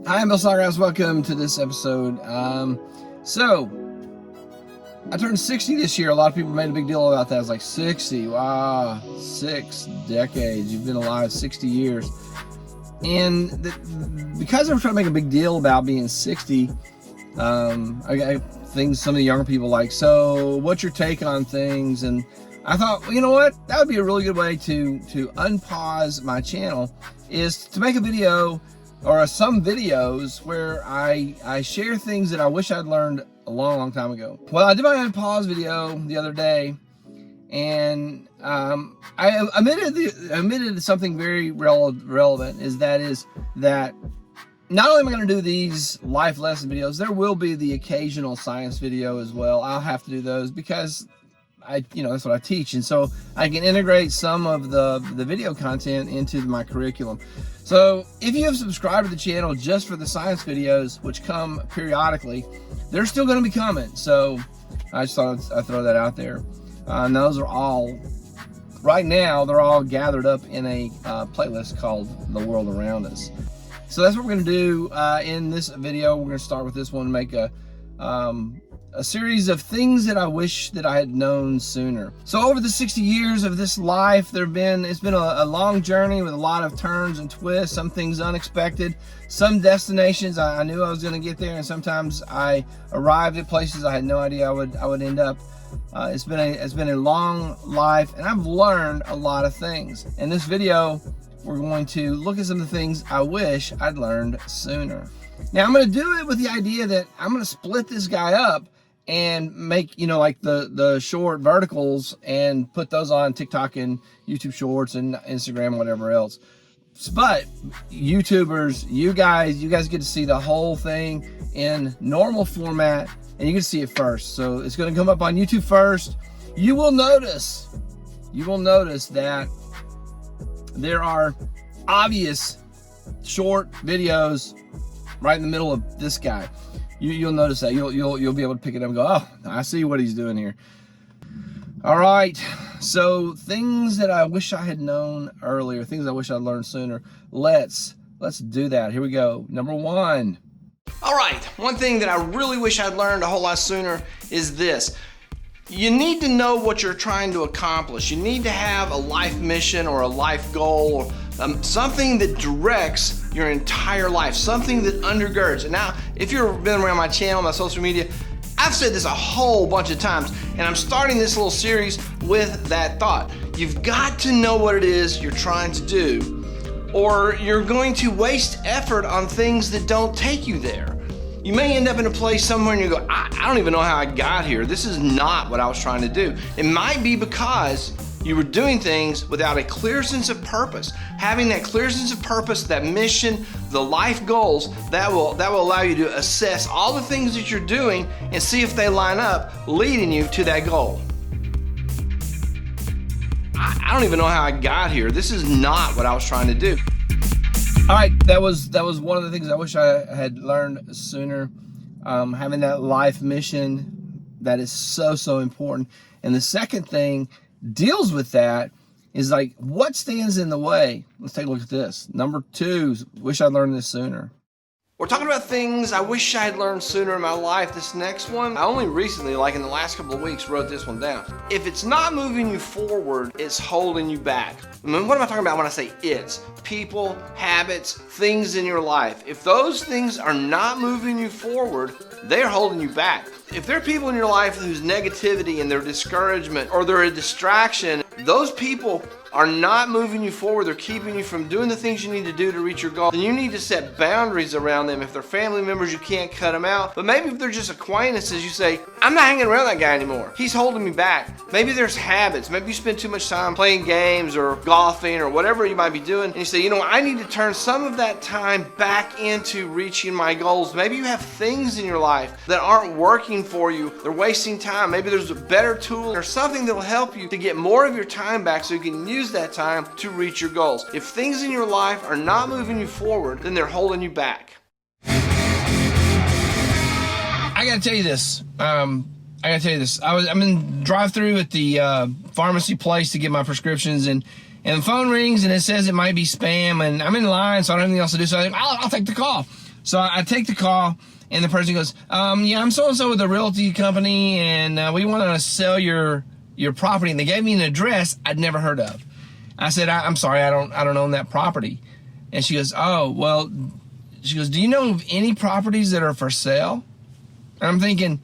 Hi, I'm Bill Snodgrass. Welcome to this episode. So, I turned 60 this year. A lot of people made a big deal about that. I was like, 60, wow, 6 decades. You've been alive 60 years. And because I was trying to make a big deal about being 60, I got things some of the younger people like, so what's your take on things? And I thought, well, you know what? That would be a really good way to unpause my channel, is to make a video or some videos where I share things that I wish I'd learned a long time ago. Well, I did my unpause video the other day, and I omitted something very relevant. Is that not only am I going to do these life lesson videos, there will be the occasional science video as well. I'll have to do those because that's what I teach, and so I can integrate some of the video content into my curriculum. So if you have subscribed to the channel just for the science videos, which come periodically, they're still going to be coming. So I just thought I'd throw that out there. And those are all, right now, they're all gathered up in a playlist called The World Around Us. So that's what we're going to do in this video. We're going to start with this one, make a series of things that I wish that I had known sooner. So over the 60 years of this life, it's been a long journey with a lot of turns and twists, some things unexpected, some destinations I knew I was going to get there, and sometimes I arrived at places I had no idea I would end up. It's been a long life, and I've learned a lot of things. In this video, we're going to look at some of the things I wish I'd learned sooner. Now I'm going to do it with the idea that I'm going to split this guy up and make, like the short verticals and put those on TikTok and YouTube Shorts and Instagram and whatever else. But YouTubers, you guys get to see the whole thing in normal format, and you can see it first. So it's going to come up on YouTube first. You will notice that there are obvious short videos right in the middle of this guy. You'll notice that. You'll be able to pick it up and go, oh, I see what he's doing here. All right, so things that I wish I had known earlier, things I wish I'd learned sooner. Let's do that. Here we go. Number one. All right, one thing that I really wish I'd learned a whole lot sooner is this. You need to know what you're trying to accomplish. You need to have a life mission or a life goal, or something that directs your entire life, something that undergirds. And now, if you've been around my channel, my social media, I've said this a whole bunch of times, and I'm starting this little series with that thought. You've got to know what it is you're trying to do, or you're going to waste effort on things that don't take you there. You may end up in a place somewhere and you go, I don't even know how I got here. This is not what I was trying to do. It might be because you were doing things without a clear sense of purpose. Having that clear sense of purpose, that mission, the life goals, that will allow you to assess all the things that you're doing and see if they line up, leading you to that goal. I don't even know how I got here. This is not what I was trying to do. All right, that was one of the things I wish I had learned sooner. Having that life mission, that is so important. And the second thing deals with that is like, what stands in the way? Let's take a look at this. Number two, wish I'd learned this sooner. We're talking about things I wish I had learned sooner in my life. This next one, I only recently, like in the last couple of weeks, wrote this one down. If it's not moving you forward, it's holding you back. I mean, what am I talking about when I say it's? People, habits, things in your life. If those things are not moving you forward, they're holding you back. If there are people in your life whose negativity and their discouragement or they're a distraction, those people are not moving you forward, they're keeping you from doing the things you need to do to reach your goal, then you need to set boundaries around them. If they're family members, you can't cut them out. But maybe if they're just acquaintances, you say, I'm not hanging around that guy anymore. He's holding me back. Maybe there's habits. Maybe you spend too much time playing games or golfing or whatever you might be doing. And you say, I need to turn some of that time back into reaching my goals. Maybe you have things in your life that aren't working for you. They're wasting time. Maybe there's a better tool or something that will help you to get more of your time back so you can use that time to reach your goals. If things in your life are not moving you forward, then they're holding you back. I gotta tell you this. I'm in drive-through at the pharmacy place to get my prescriptions, and the phone rings and it says it might be spam, and I'm in line, so I don't have anything else to do. So I'll take the call. So I take the call, and the person goes, yeah, I'm so-and-so with the realty company, and we want to sell your property. And they gave me an address I'd never heard of. I said, I'm sorry, I don't own that property. And she goes, oh, well, she goes, do you know of any properties that are for sale? And I'm thinking,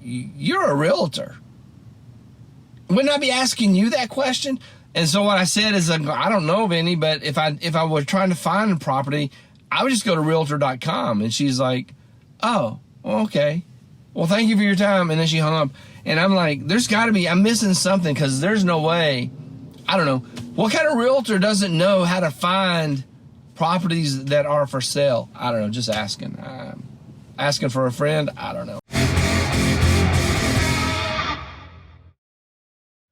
you're a realtor. Wouldn't I be asking you that question? And so what I said is, I don't know of any, but if I were trying to find a property, I would just go to realtor.com. And she's like, oh, well, okay. Well, thank you for your time. And then she hung up. And I'm like, there's got to be, I'm missing something, because there's no way, I don't know. What kind of realtor doesn't know how to find properties that are for sale? I don't know, just asking. Asking for a friend, I don't know.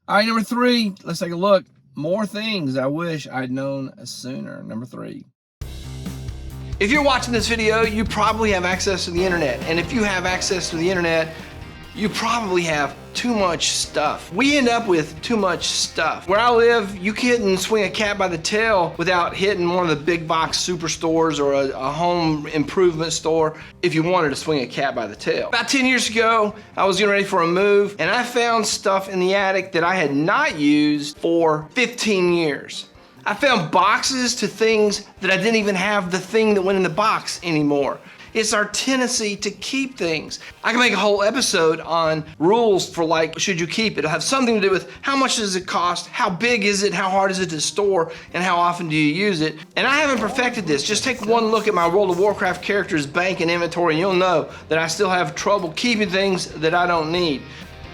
All right, number 3, let's take a look. More things I wish I'd known sooner. Number 3. If you're watching this video, you probably have access to the internet. And if you have access to the internet, you probably have too much stuff. We end up with too much stuff. Where I live, you couldn't swing a cat by the tail without hitting one of the big box superstores or a home improvement store if you wanted to swing a cat by the tail. About 10 years ago, I was getting ready for a move, and I found stuff in the attic that I had not used for 15 years. I found boxes to things that I didn't even have the thing that went in the box anymore. It's our tendency to keep things. I can make a whole episode on rules for, like, should you keep it? It'll have something to do with how much does it cost, how big is it, how hard is it to store, and how often do you use it. And I haven't perfected this. Just take one look at my World of Warcraft characters bank and inventory, and you'll know that I still have trouble keeping things that I don't need.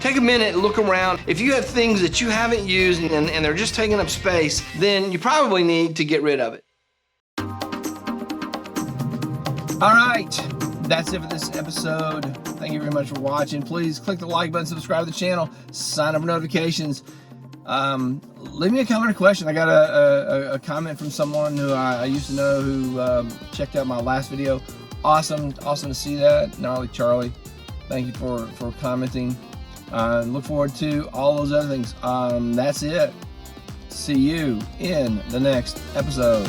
Take a minute and look around. If you have things that you haven't used and they're just taking up space, then you probably need to get rid of it. All right, that's it for this episode. Thank you very much for watching. Please click the like button, subscribe to the channel, sign up for notifications. Leave me a comment or question. I got a comment from someone who I used to know who checked out my last video. Awesome to see that. Gnarly Charlie, thank you for commenting. Look forward to all those other things. That's it. See you in the next episode.